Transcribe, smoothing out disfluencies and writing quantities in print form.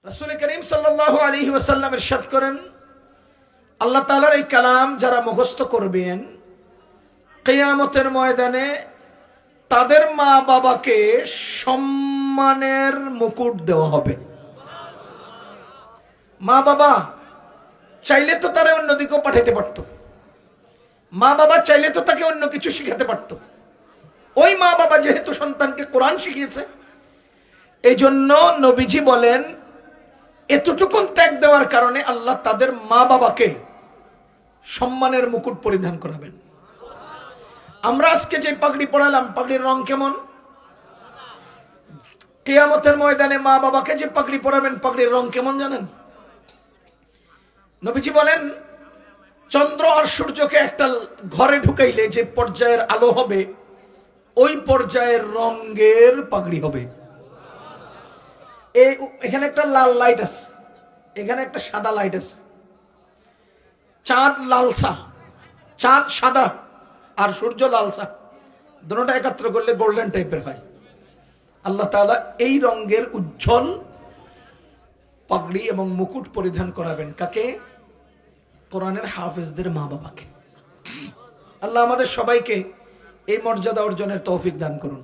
রাসূল করিম সাল্লাল্লাহু আলাইহি ওয়াসাল্লাম ইরশাদ করেন, আল্লাহ তাআলার এই কালাম যারা মুখস্থ করবেন কিয়ামতের ময়দানে তাদের মা বাবাকে সম্মানের মুকুট দেওয়া হবে। মা বাবা চাইলে তো তারা অন্যদিকেও পাঠাতে পারত, মা বাবা চাইলে তো তাকে অন্য কিছু শিখাতে পারত। ওই মা বাবা যেহেতু সন্তানকে কোরআন শিখিয়েছে, এই জন্য নবীজি বলেন এতটুকুন ত্যাগ দেওয়ার কারণে আল্লাহ তাদের মা বাবাকে সম্মানের মুকুট পরিধান করাবেন। আমরা আজকে যে পাগড়ি পরালাম, পাগড়ির রং কেমন? কিয়ামতের ময়দানে মা বাবাকে যে পাগড়ি পরাবেন, পাগড়ির রং কেমন জানেন? নবীজি বলেন চন্দ্র আর সূর্যকে একটা ঘরে ঢুকাইলে যে পর্যায়ের আলো হবে, ওই পর্যায়ের রঙের পাগড়ি হবে। এখানে একটা লাল লাইট আছে, এখানে একটা সাদা লাইট আছে। চাঁদ লালসা, চাঁদ সাদা আর সূর্য লালসা, দুটোটা একত্র করলে গোল্ডেন টাইপের হয়। আল্লাহ তাআলা এই রঙের উজ্জ্বল পাগড়ি এবং মুকুট পরিধান করাবেন কাকে? কোরআনের হাফেজদের মা বাবাকে। আল্লাহ আমাদের সবাইকে এই মর্যাদা অর্জনের তৌফিক দান করুন।